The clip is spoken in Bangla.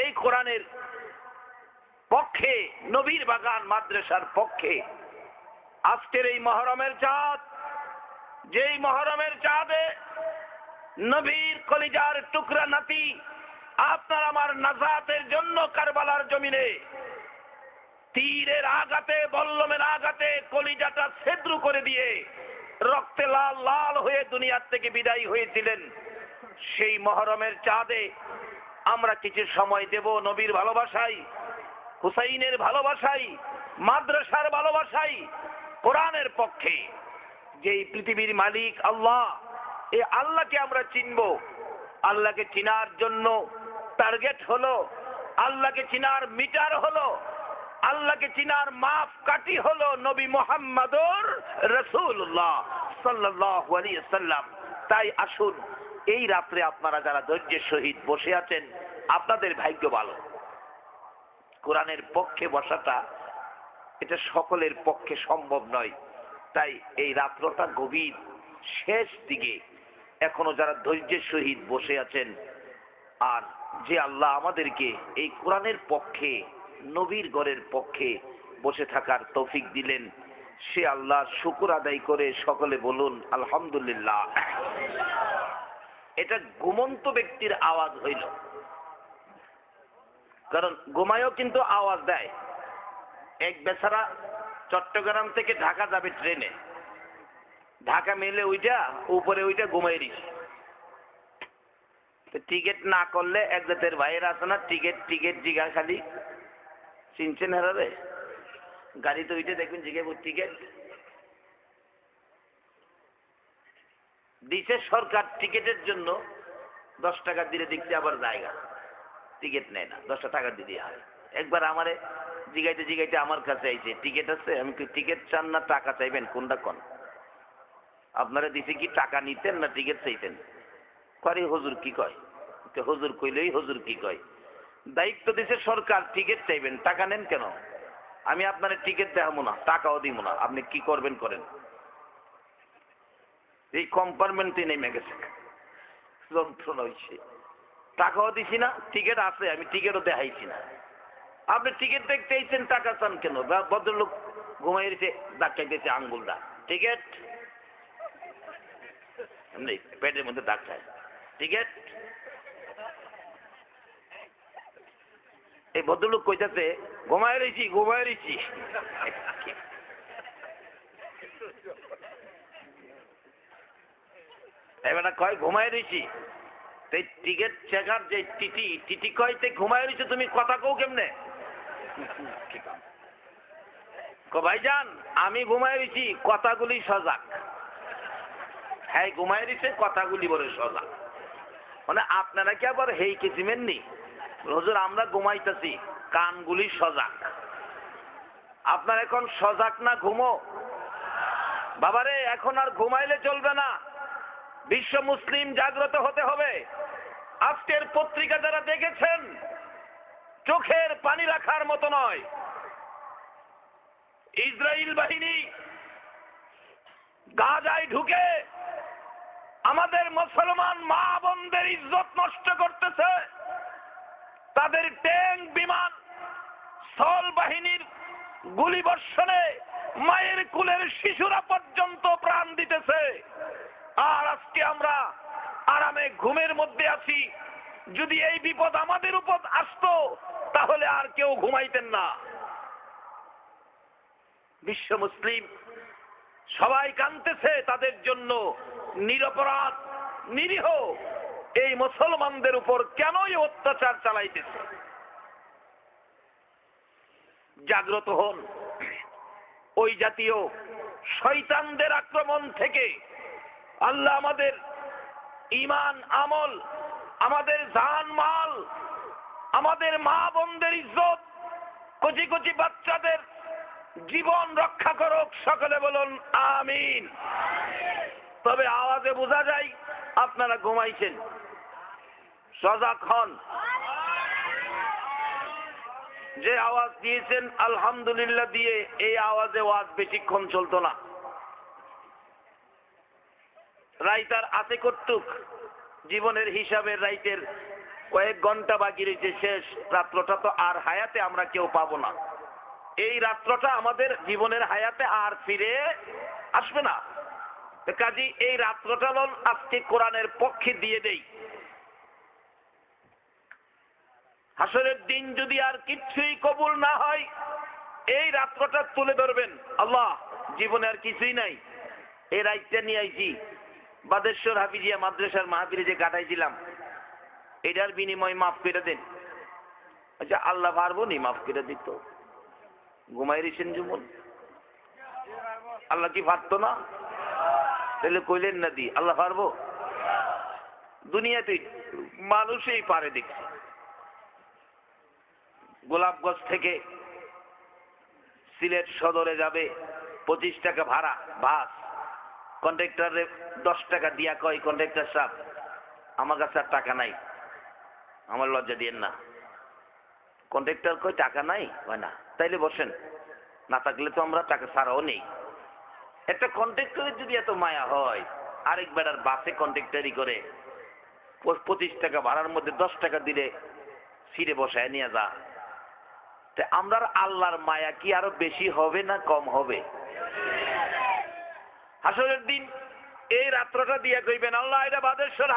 এই কোরআনের পক্ষে, নবীর বাগান মাদ্রাসার পক্ষে আজকের এই মহরমের চাঁদ, যেই মহরমের চাঁদে নবীর কলিজার টুকরা নাতি আপনার আমার নাজাতের জন্য কারবালার জমিনে তীরের আঘাতে, বল্লমের আঘাতে কলিজাটা ছেদ্র করে দিয়ে রক্তে লাল লাল হয়ে দুনিয়ার থেকে বিদায় হয়েছিলেন। সেই মহরমের চাঁদে আমরা কিছু সময় দেব নবীর ভালোবাসায়, হুসাইনের ভালোবাসায়, মাদ্রাসার ভালোবাসায়, কোরআনের পক্ষে। যেই পৃথিবীর মালিক আল্লাহ, এই আল্লাহকে আমরা চিনব। আল্লাহকে চিনার জন্য টার্গেট হলো, আল্লাহকে চিনার মিটার হলো, আল্লাহকে চিনার মাপ কাঠি হলো নবী মুহাম্মদুর রাসূলুল্লাহ সাল্লাল্লাহু আলাইহি ওয়াসাল্লাম। তাই আসুন, এই রাত্রে আপনারা যারা ধৈর্যের সহিত বসে আছেন, আপনাদের ভাগ্য ভালো। কোরআনের পক্ষে বসাটা এটা সকলের পক্ষে সম্ভব নয়। তাই এই রাত্রটা গভীর, শেষ দিকে এখনো যারা ধৈর্যের সহিত বসে আছেন, আর যে আল্লাহ আমাদেরকে এই কোরআনের পক্ষে, নবীর ঘরের পক্ষে বসে থাকার তৌফিক দিলেন, সে আল্লাহ শুকর আদায় করে সকলে বলুন আলহামদুলিল্লাহ। এটা ঘুমন্ত ব্যক্তির আওয়াজ হইল, কারণ ঘুমায়ও কিন্তু আওয়াজ দেয়। এক বেচারা চট্টগ্রাম থেকে ঢাকা যাবে ট্রেনে, ঢাকা মেলে ওইটা উপরে ওইটা ঘুমাই দিছে। টিকিট না করলে এক জাতের ভাইয়ের আছে না, টিকিট টিকিট জিগা খালি চিনছেন হারাবে গাড়িতে ওইটা দেখবেন জিগাবো টিকিট দিছে সরকার। টিকিটের জন্য 10 টাকা দিলে দেখছি আবার জায়গা টিকিট নেয় না, 10 টাকা দিতে হয়। একবার আমারে জিগাইতে জিগাইতে আমার কাছে আইছে, টিকিট আছে? আমি টিকিট চান না টাকা চাইবেন, কোনটা কোন? আপনারা দিছে কি টাকা নিতেন না টিকিট চাইতেন? করে হুজুর কি কয়? হুজুর কইলেই হুজুর কি কয়? দায়িত্ব দিছে সরকার, টিকিট চাইবেন, টাকা নেন কেন? আমি আপনার টিকিট দেখাবো না, টাকাও দিব না, আপনি কি করবেন করেন। এই কম্পার্টমেন্টে নেমে গেছে, যন্ত্রণা হয়েছে। টাকাও দিছি না, টিকিট আছে, আমি টিকিটও দেখাইছি না। আপনি টিকিট দেখতে চাইছেন, টাকা চান কেন? ভদ্রলোক ঘুমাই দিয়েছে, ডাক্তাইতেছে আঙ্গুলটা, টিকিট নেই, পেটের মধ্যে দাগ খায়, টিকিট। এই ভদ্রলোক কইতাছে ঘুমাই রয়েছি, ঘুমাই রয়েছি। এবার কয় ঘুমাই রয়েছি, টিকিট চেকার যে টিটি, টিটি কয় তে ঘুমাই রয়েছে, তুমি কথা কও কেমনে? ভাইজান আমি ঘুমাই রয়েছি, কথাগুলি সজাগ। হ্যাঁ ঘুমাই রয়েছে, কথাগুলি বলে সজাগ। মানে আপনারা কি আবার হেই কিসিমের নি? হুজুর আমরা ঘুমাইতেছি, কানগুলি সজাগ। আপনার এখন সজাগ না ঘুমো? বাবারে এখন আর ঘুমাইলে চলবে না, বিশ্ব মুসলিম জাগ্রত হতে হবে। আজকের পত্রিকা যারা দেখেছেন, চোখের পানি রাখার মতো নয়। ইসরায়েল বাহিনী গাজায় ঢুকে আমাদের মুসলমান মা বোনদের ইজ্জত নষ্ট করতেছে। তাদের ট্যাঙ্ক, বিমান, স্থল বাহিনীর গুলি বর্ষণে মায়ের কুলের শিশুরা পর্যন্ত প্রাণ দিতেছে। আর আজকে আমরা আরামে ঘুমের মধ্যে আছি। যদি এই বিপদ আমাদের উপর আসতো তাহলে আর কেউ ঘুমাইতেন না। বিশ্ব মুসলিম সবাই কাঁদতেছে তাদের জন্য। নিরপরাধ নিরীহ এই মুসলমানদের উপর কেনই অত্যাচার চালাইতেছে? জাগ্রত হন। ওই জাতীয় শয়তানদের আক্রমণ থেকে আল্লাহ আমাদের ঈমান, আমল, আমাদের জান মাল, আমাদের মা বোনদের ইজ্জত, কচি কচি বাচ্চাদের জীবন রক্ষা করুক। সকলে বলুন আমিন। তবে আওয়াজে বোঝা যায় আপনারা ঘুমাইছেন। সজাগ হন। যে আওয়াজ দিয়েছেন আলহামদুলিল্লাহ দিয়ে, এই আওয়াজে ওয়াজ বেশিক্ষণ চলতো না। রাইতার আছে কর্তুক জীবনের হিসাবের রাইতের কয়েক ঘন্টা বাকি রয়েছে, শেষ রাত্রটা তো আর হায়াতে আমরা কেউ পাবো না। এই রাত্রটা আমাদের জীবনের হায়াতে আর ফিরে আসবে না। কাজী এই রাত্রটা আজকে কোরআনের পক্ষে দিয়ে দেই। হাসরের দিন যদি আর কিছুই কবুল না হয়, এই রাত্রটা তুলে ধরবেন, আল্লাহ জীবনে আর কিছুই নাই, এই রাতটা নিয়ে আইছি বাদেশ্বর হাফিজিয়া মাদ্রাসার মাহফিলে যে কাটাইছিলাম, এটার বিনিময় মাফ করে দেন। আচ্ছা আল্লাহ পারবো নি মাফ করে দিত? ঘুমাই রেছেন জীবন, আল্লাহ কি পারতো না? তাহলে কইলেন না দি আল্লাহ পারবো? দুনিয়াতে মানুষই পারে দেখছি। গোলাপগঞ্জ থেকে সিলেট সদরে যাবে 25 টাকা ভাড়া বাস, কন্ট্রাক্টরে 10 টাকা দিয়া কয়, কন্ট্রাক্টর সাহেব আমার কাছে আর টাকা নাই, আমার লজ্জা দিয়েন না। কন্ট্রাক্টর কয় টাকা নাই, হয় না, তাইলে বসেন, না থাকলে তো আমরা টাকা ছাড়াও নেই। একটা কন্ট্রাক্টরের যদি এত মায়া হয়, আরেক বেড়ার বাসে কন্ট্রাক্টরি করে 25 টাকা ভাড়ার মধ্যে 10 টাকা দিলে সিটে বসায় নিয়ে যা। আমরা আল্লাহর মায়া কি আরো বেশি হবে না কম হবে? হাসরের দিন এই রাত্রটা দিয়া কইবেন, আল্লাহ এটা বাদেশ্বর